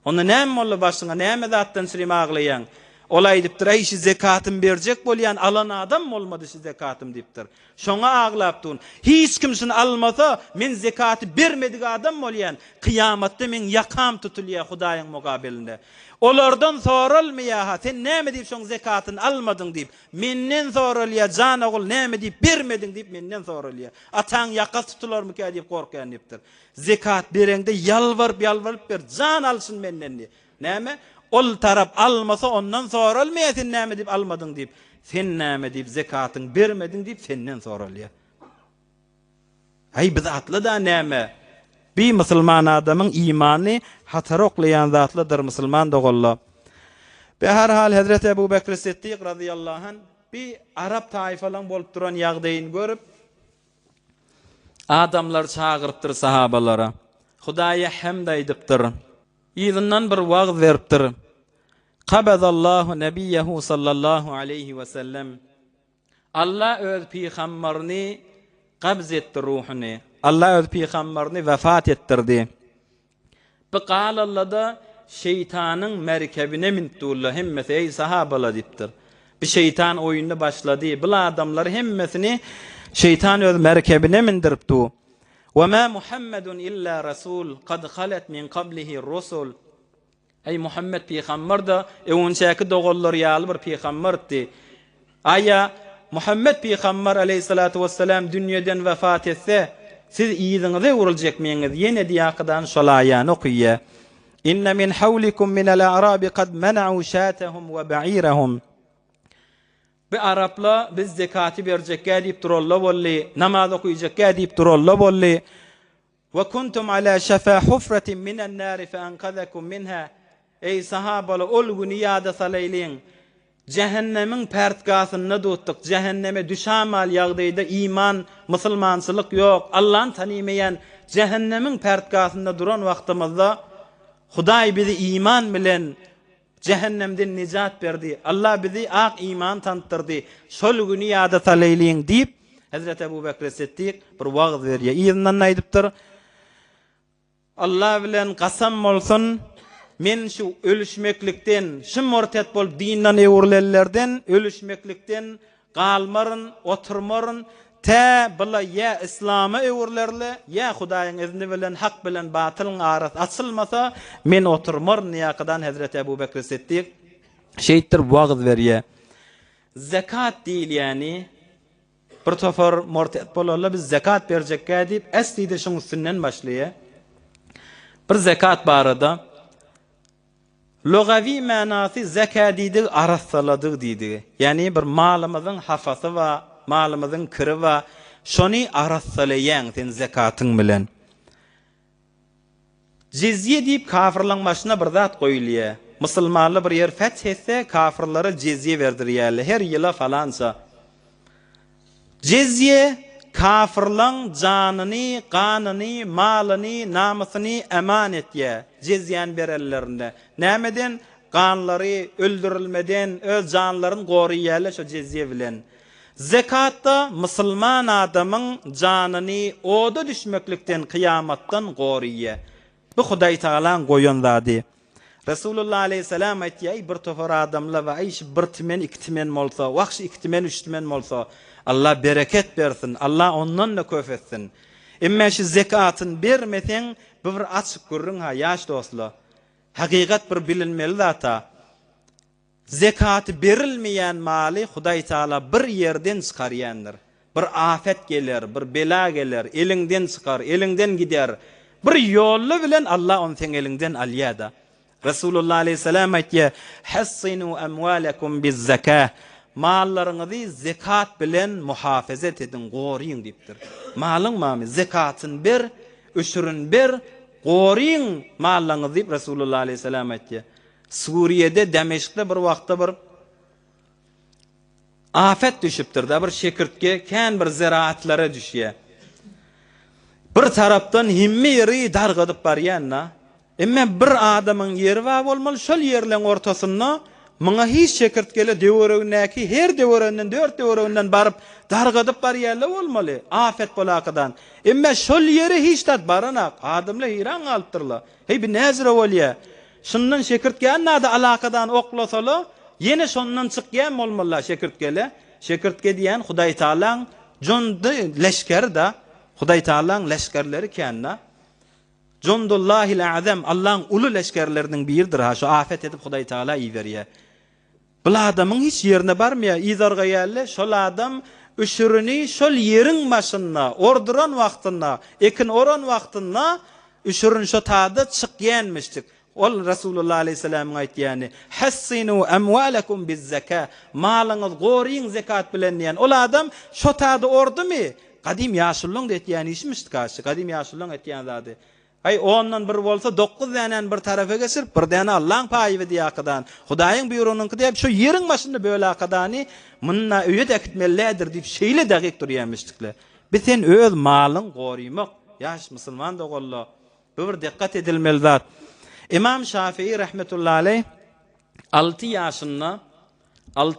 Onda näme bolla başyňa näme zatdan sirem aglaýan? Olay dipdir, şu zekatym berjek bolýan alan adam bolmady şu zekatym dipdir. Şoňa aglapdyn. Hiç kimsin almasa men zekaty bermedik adam bolýan. Kıyamatda men yakam tutulýar Hudaýyň mugabelinde. Olardan sorulmaýa, sen näme diýip şoň zekatyny almadyň diýip, menden sorulýar, jan ogul näme diýip bermediň diýip menden sorulýar. Ataň ýaka tutularmy ka diýip gorkan dipdir. Zekat berende yalvarıp ber, jan alsyn menden diýip. Näme? Ol tarap almasa ondan sorulmaýa, sen näme diýip almadyň diýip, sen näme diýip zekatyny bermediň diýip senden sorulýar. Ay bizatly da näme? Bir musulman adamın imani hatar oklayan zatlıdır musulman da golla. Be her hal Hazreti Ebu Bekir Siddiq radıyallahu anh bir Arap taifalan bolup duran ýagdaýyny görüp Adamlar çağırıptır sahabalara. Hudaýa hamd aýdypdyr. Ýyzyndan bir wagt beripdir. Qabadallahu nebiyyehu sallallahu aleyhi ve sellem. Allah öz peygamberini qabz etdi ruhunu. Allah öz peygamberini vefat ettirdi. Bu qalallada şeytanın merkebine mintullah hemmesi ey sahabalar dipdir. Bir şeytan oyunu başladı. Bu adamlar hemmesini şeytan öz merkebine mindiripdi. Ve ma Muhammedun illa rasul kad halet min qablihi rusul. Ey Muhammed peygamber da öňçäki dogollar ýaly bir peygamberdi. Aya Muhammed peygamber aleyhissalatu vesselam dünýeden vefat etse siz ýyzyňyza uruljak meňiz ýene diýakydan şol aýany okuyýa. İnne min hawlikum min al-a'rabi kad mana'u şatahum ve ba'irahum. Bu Arapla biz zekaty berjekkä diýip duralla bolly, namaz okuyjekkä diýip duralla bolly. Ve kuntum ala şafa hufratin minan nar fa anqadhakum minha. Ey sahabalar ol güni ýada salaýlyň. Cehennemin pertgasyny tutdyk, cehenneme düşämal ýagdaýda iman, musulmançylyk ýok, Allahyny tanymaýan cehennemin pertgasyny duran wagtymyzda Hudaý bizi iman bilen cehennemden nijat berdi. Allah bizi ak iman tanıtırdı. Şol güni ýada salaýlyň diýip Hazrat Ebu Bekir Siddiq bir wagt berýär. Ýygynyň aýdypdyr. Allah bilen qasam bolsun men şu ölüşmeklikden, şu murtet bolup dinden ewurlenlerden, ölüşmeklikden galmaryn, oturmaryn, bula ya İslam'a ewurlerle, ya Hudaýyň izni bilen hak bilen batylyň arasy açylmasa, men oturmaryn ýakydan Hazrat Ebu Bekir Siddiq şeýtdir wagt berýär. Zekat diýil ýani bir tofar murtet bolarlar biz zekat berjekkä diýip äslide şoň üstünden başlaýar. Bir zekat barada logavi manasy zekadidy arasladyk diýdi. Yani bir malymyzyň hafasy we malymyzyň kiri we şony araslaýan sen zekatyň bilen. Jizye diýip kafirlaryň başyna bir zat goýulýar. Musulmanlar bir ýer feth etse kafirlara jizye berdirýärler. Her ýyla falança. Jizye kafirlaryň janyny, ganyny, malyny, namusyny emanet ýa. Jizýan berellerinde. Nämeden ganlary öldürilmeden öz janlaryny goraýarlar şo jizye bilen. Zekatda musulman adamyň janyny oda düşmeklikden, kıyamatdan goraýar. Bu Hudaý Taalaň goýan zady. Resulullah aleyhisselam aýtdy, bir tofar adamlar we aýş bir timen, iki timen bolsa, wagşy iki timen, üç timen bolsa, Allah bereket bersin, Allah ondan da köp etsin. Emma şu zekatyn bermesen, bir açyp görüň ha ýaş dostlar. Hakykat bir bilinmeli zata. Zekaty berilmeýän maly Hudaý Taala bir ýerden çykarýandyr. Bir afet geler, bir bela geler, eliňden çykar, eliňden gider. Bir ýoly bilen Allah onu sen eliňden alýada. Resulullah aleyhisselam aýtdy: "Hassinu amwalakum biz-zakah." Mallaryňyzy zekat bilen muhafazat edin, goryň diýipdir. Malyň mamy zekatyn ber, öşürün ber, goryň mallaryňyzy diýip Resulullah aleyhisselam aýtdy. Suriýede Demeşkde bir wagtda bir afet düşüpdir da bir şekirtge kän bir ziraatlere düşýär. Bir tarapdan himmi ýeri dargadyp barýanna. Emma bir adamyň ýeri we bolmaly şol ýerleň ortasynda Maňa hiç şekirtkele döwregnäki her döwrenden 4 döwrenden barıp dargadyp barýarlar bolmaly. Afet bolakadan. Emma şol ýere hiç tat baranak adamlar hiran galypdyrlar. Hey bir näzire bolýar. Şundan şekirtken nada alakadan oklasalar yine şondan çykýan bolmalylar şekirtkele. Şekirtke diýen Hudaý Taalaň jondy leşker da Hudaý Taalaň leşkerleri kenna. Jondullahil azam Allah'ın ulu leşkerlerinin biridir ha şu afet edip Hudaý Taala iýberýär. Bu adamyň hiç ýerine barmaýar, izarga ýaly, şol adam üşürüni şol ýeriň başynda, orduran wagtynda, ekin oran wagtynda üşürün şo taýda çykýanmyşdyk. Ol Resulullah aleyhisselam aýtýany: "Hassinu amwalakum biz-zakah." Malyňyz goryň zekat bilen diýen. Ol adam şo taýda ordumy? Gadim ýaşullyň diýen işmişdi kaşy. Gadim ýaşullyň etýän zady. Ay ondan bir bolsa 9 dänen bir tarafa geçirip bir däne Allah'ın paýy diýakadan Hudaýyň buyrugyny diýip şu ýeriň başynda böyle akadany munna öýe dekitmellädir diýip şeýle dagik durýanmyşdyklar. Bir sen öz malyň gorymak, ýaş musulman da golla. Bu bir dikkat edilmeli zat. İmam Şafii rahmetullahi aleyh 6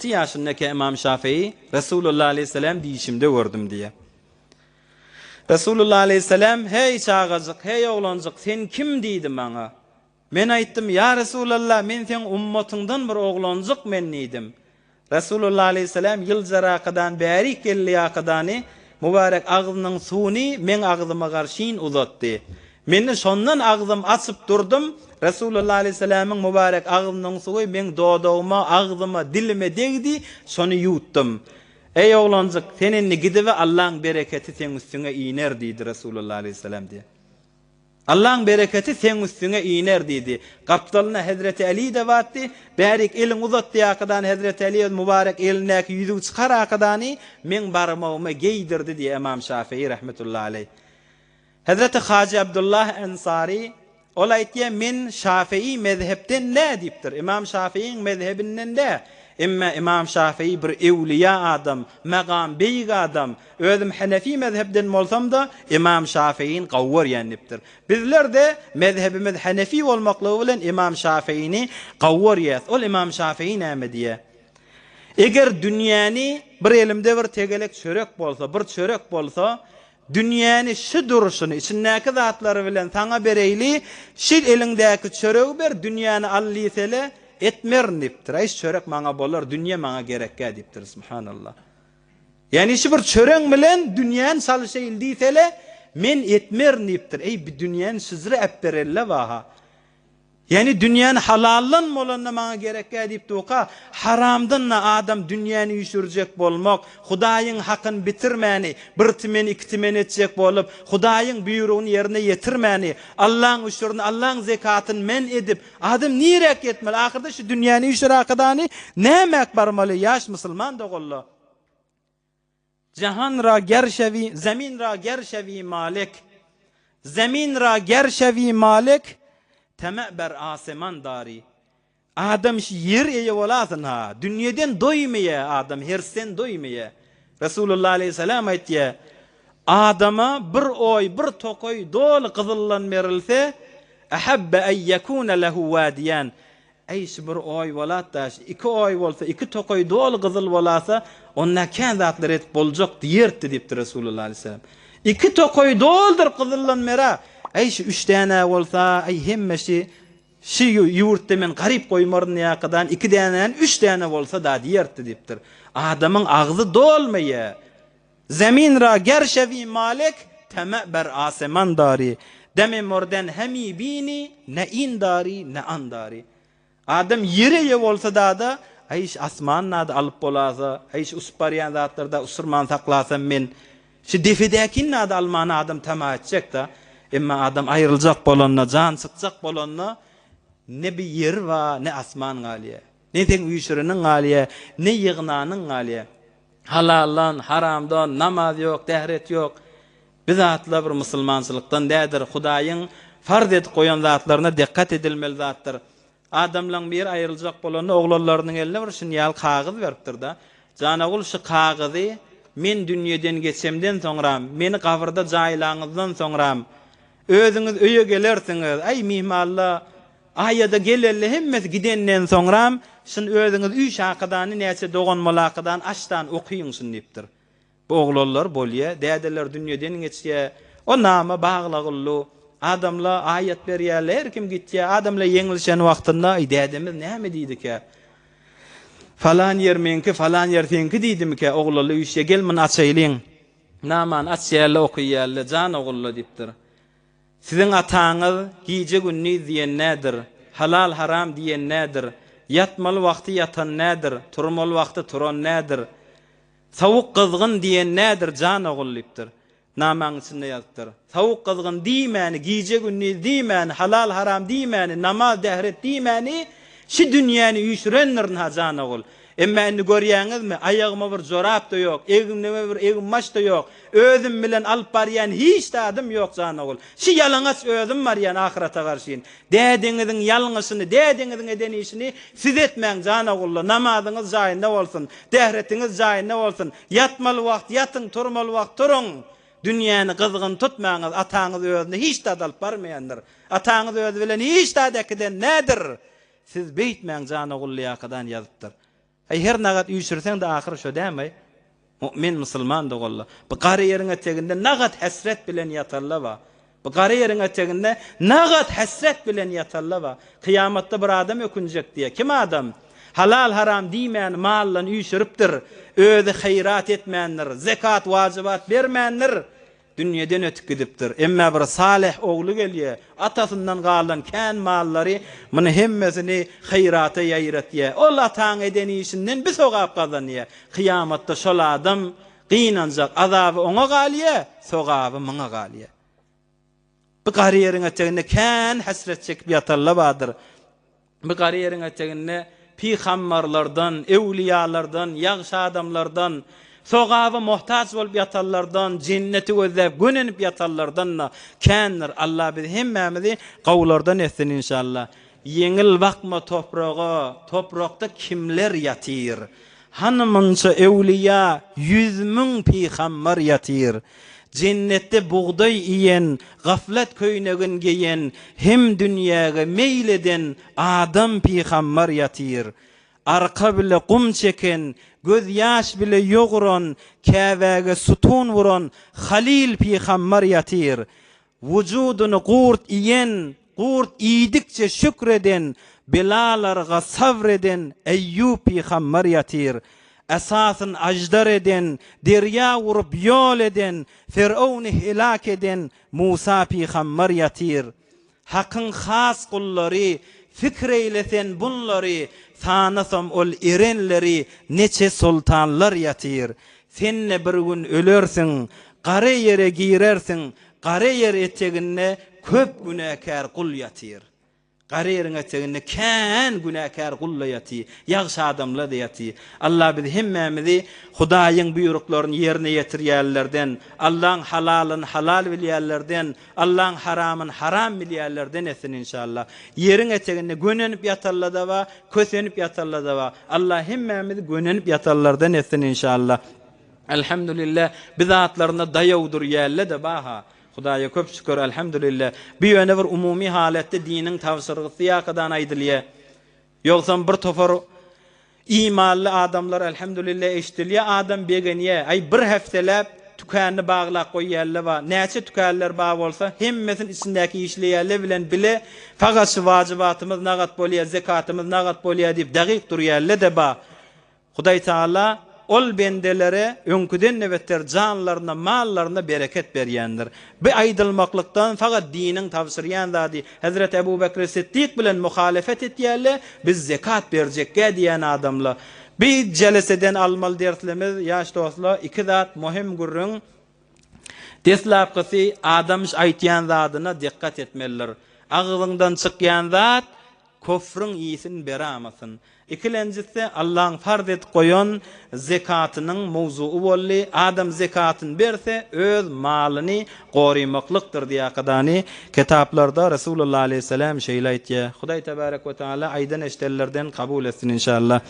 ýaşynda İmam Şafii Resulullah aleyhisselam diýişimde gördüm diye. Resulullah aleyhisselam hey çağazyk, hey oglanjyk, sen kim diýdi maňa? Men aýtdym, ya Resulullah, men sen ummatyňdan bir oglanjyk men diýdim. Resulullah aleyhisselam ýyljarakadan bäri kelliýakadany mübarek agzynyň suwuny men agzyma garşyn uzatdy. Meni şondan agzym açyp durdum. Resulullah aleyhisselam'ın mübarek agzynyň suwy men dodawma, agzyma, dilime degdi, şonu ýutdum. Ey oglanjyk, seninni gidip Allah'ın bereketi sen üstüne iner diýdi Resulullah aleyhisselam diye. Allah'ın bereketi sen üstüne iner diýdi. Kaptalyna Hazreti Ali de batdy. Bärik elin uzatdy akadan Hazreti Ali mübarek elinäki ýüzü çykar akadany men barmagyma geydirdi diye İmam Şafii rahmetullahi aleyh. Hazreti Haji Abdullah Ensari ol aýtdy, men Şafii mezhepden ne diýipdir? İmam Şafii'nin mezhebinden de. Emma İmam Şafii bir evliya adam, maqam beýik adam. Özüm Hanefi mezhepden bolsam da İmam Şafii'nin gawwar ýanipdir. Bizler de mezhebimiz Hanefi bolmaklygy bilen İmam Şafii'ni gawwar ýas. Ol İmam Şafii näme diýe? Eger dünýäni bir elimde bir tegelek çörek bolsa, bir çörek bolsa, dünýäni şu duruşuny, içindäki zatlary bilen saňa bereýli, şu elingdäki çöregi ber, dünýäni allyýsele etmer dipdir. Aýş çörek maňa bolar, dünýä maňa gerekkä dipdir. Subhanallah. Yani şu bir çörek bilen dünýäni salşyl diýsele men etmer dipdir. Ey bir dünýäni sizre äpberelle waha. Yani dünýäni halallan bolanna maňa gerekkä diýip doka, haramdan adam dünýäni ýüşürjek bolmak, Hudaýyň hakyny bitirmäni, bir timen iki timen etjek bolup, Hudaýyň buýrugyny ýerine ýetirmäni, Allah'ın uşuryny, Allah'ın zekatyny men edip, adam nirek etmeli? Ahyrda şu dünýäni ýüşürakadany nämek barmaly ýaş musulman da golla. Jahan ra gerşevi, zemin ra gerşevi malik. Zemin ra gerşevi malik. Temeber aseman dari. Adam şu yer eye olasın ha. Dünýeden doýmaýa adam, hersen doýmaýa. Resulullah aleyhisselam aýtdy, adama bir oy, bir tokoy dol gyzyllan berilse, ahabba an yakuna lahu wadiyan. Aýş bir oy bolat da, iki oy bolsa, iki tokoy dol gyzyl bolasa, onda kän zatlar et boljak diýerdi diýipdi Resulullah aleyhisselam. İki tokoy doldur gyzyllan mera. Ay şu 3 tane bolsa, ay hemmeşi şu ýurtda men garip goýmaryn ýakadan 2 tane, 3 tane bolsa da diýerdi diýipdir. Adamyň agzy dolmaýa. Zemin ra gerşevi malik, temeber aseman dari. Deme mordan hemi bini, ne indari, ne andari. Adam ýere bolsa da ay asmanna da alyp bolasa, ay usparyan zatlarda usurman saklasa men şu defedäkin da almany adam tama etjek da. Emma adam ayrıljak bolanna, can sıkjak bolanna ne bir yer va, ne asman galiye, ne teň üýşüriniň galiye, ne ýygnanyň galiye. Halaldan, haramdan, namaz yok, dehret yok. Biz atla bir musulmançylykdan dädir, Hudaýyň farz edip goýan zatlaryna dikkat edilmeli zatlar. Adamlaryň bir ayrıljak bolanna oglanlarynyň eline bir şinýal kagyz beripdir da. Janagul şu kagyzy men dünýeden geçemden soňra, meni gabrda jaýlaňyzdan soňra özüňiz öýe gelersiňiz. Ay mihmalla aýada gelelle hemmesi gidenden soňram şun özüňiz üý şakydany näçe doganmalakydan açdan okuýuňsun diýipdir. Bu oglanlar bolýa, dädeler dünýeden geçýär. O nama baglagylly adamla aýat berýärler, her kim gitýär, adamla ýeňilşen wagtynda dädemiz näme diýdike? Falan yer menki, falan yer senki diýdimke, oglanlar üýşe gelmen açaýlyň. Naman açýarlar, okuýarlar, jan oglanlar diýipdir. Sizin ataňyz gije günni diýen nädir? Halal haram diýen nädir? Yatmaly wagty yatan nädir? Turmaly wagty turan nädir? Sawuk gyzgyn diýen nädir? Jan ogullypdyr. Namaň içinde ýazypdyr. Sawuk gyzgyn diýmäni, gije günni diýmäni, halal haram diýmäni, namaz dehret diýmäni, şu dünýäni ýüşürenler ha jan ogul. Emma indi görýäňizmi? Aýagyma bir jorap da ýok, egimde bir egim maç da ýok. Özüm bilen alyp barýan hiç de adam ýok jan ogul. Şu ýalaňaç özüm barýan ahirata garşyn. Dädiňiziň ýalňyşyny, dädiňiziň edenişini siz etmäň jan ogul. Namazyňyz jaýynda bolsun, dähretiňiz jaýynda bolsun. Yatmaly wagt yatyň, turmaly wagt turuň. Dünýäni gyzgyn tutmaňyz, ataňyz özüne hiç de dalyp barmaýandyr. Ataňyz özü bilen hiç de dekiden nädir? Siz beýtmäň jana gullýakadan ýazypdyr. Her nagat üýşürseň de ahyry şo dämi? Mu'min musulman da golla. Bu gary ýeriňe teginde nagat hasret bilen ýatarlaba. Bu gary ýeriňe teginde nagat hasret bilen ýatarlaba. Kıyamatda bir adam ökünjek diýe. Kim adam? Halal haram diýmän mallan üýşüripdir. Özü hayrat etmändir, zekat wajibat bermändir. Dünýeden ötüp gidipdir. Emma bir salih oglu gelýär. Atasyndan galan kän mallary muny hemmesini hayrata ýaýratýar. Ol ataň eden işinden bir sogap gazanýar. Kıyamatda şol adam gynanjak, azaby oňa galýar, sogaby muňa galýar. Bu gary ýeriňe teginde kän hasret çekip ýatarlabadyr. Bu gary ýeriňe teginde piýgamberlerden, ewliýalardan, ýagşy adamlardan, sogaby muhtaç bolup ýatarlardan, jenneti gözläp gönenip ýatarlardan kändir. Allah bizi hemmemizi gowlardan etsin inşallah. Yeňil bakma toprağa, toprakda kimler ýatyr? Hanymynça ewliýa, 100 000 piýgamber ýatyr. Cennette buğday iyen, gaflet köynegin giyen, hem dünýäge meýleden adam piýgamber ýatyr. Arka bile kum çeken, göz yaş bile yoğuran, käbäge sutun vuran, Halil piýgamber ýatyr. Vücuduny gurt iyen, gurt iýdikçe şükreden, belalarga sabreden Eyyub piýgamber ýatyr. Esasın ajdar eden, derya vurup yol eden, Firavun'u helak eden Musa piýgamber ýatyr. Hakyň has gullary, fikir eylesen bunlary, sanasam ol erenleri, neçe sultanlar ýatyr. Senne bir gün ölersiň, gary ýere girersiň, gary ýer eteginde köp günäkär kul ýatyr. Gary ýeriňe teginde kän günäkär gulla ýatyr, ýagşy adamlar da ýatyr. Allah bizi hemmemizi Hudaýyň buýruklaryny ýerine ýetirýärlerden, Allah'ın halalyn halal bilýärlerden, Allah'ın haramyn haram bilýärlerden etsin inşallah. Ýeriňe teginde gönenip ýatarlarda we kösenip ýatarlarda we Allah hemmemizi gönenip ýatarlardan etsin inşallah. Elhamdülillah bizatlaryna daýawdur ýalle de baha. Hudaýa köp şükür elhamdülillah. Bir ýöne bir umumy halatda diniň tawsirgysy ýakadan aýdylýar. Ýogsa bir topar imanly adamlar elhamdülillah eşdilýär, adam begenýär. Ay bir heftelep tükänni baglap goýýarlar we näçe tükänler bag bolsa hemmesini içindäki işleýärler bilen bile faqat wajibatymyz nagat bolýar, zekatymyz nagat bolýar diýip dagyk durýarlar da ba. Hudaý Taala ol bendelere öňküden nebetler janlaryna, mallaryna bereket berýändir. Bu aýdylmaklykdan faqat diniň tawsirýän zady Hazrat Ebu Bekr Siddiq bilen muhalefet etýärler, biz zekat berjekkä diýen adamlar. Bir jeleseden almal derslerimiz ýaş dostlar, iki zat muhim gurrun. Deslapqysy adam aýtýan zadyna diqqat etmeliler. Agyzyňdan çykýan zat köfrüň ýysyny beramasyn. İkilencisi Allah'ın farz et koyan zekatynyň mowzuu bolly. Adam zekatyn berse öz malyny gorymaklyktır diýakadany kitaplarda Resulullah aleyhisselam şeýle aýtýar. Hudaý tebarek we taala aýdan eşdellerden kabul etsin inşallah.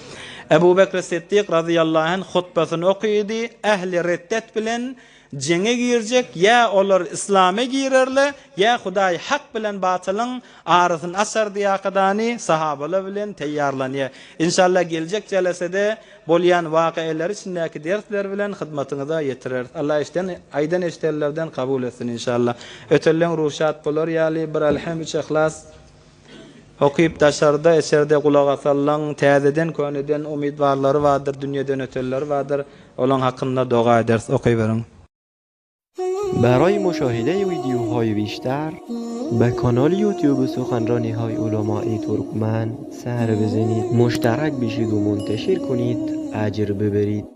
Ebu Bekr Siddiq radıyallahu anh hutbasyny okuydy. Ähli reddet bilen jenge girjek, ya olar İslam'a girerler, ya Hudaý hak bilen batylyň arasyny asar diýakadany sahabalar bilen taýýarlanýar. İnşallah geljek jelesede bolýan wakyalar içindäki dersler bilen hyzmatyňyza ýetirer. Allah işden aýdan eşdellerden kabul etsin inşallah. Ötellen ruhsat bolar ýaly bir elham üç ihlas okyp daşarda eserde gulak asallaň täzeden köneden umidwarlary bardyr, dünýeden ötelleri bardyr. Olan hakkında dua ederiz. okuyverin. برای مشاهده ویدیوهای بیشتر به کانال یوتیوب سخنرانی های علمای ترکمن سر بزنید، مشترک بشید و منتشر کنید، اجر ببرید.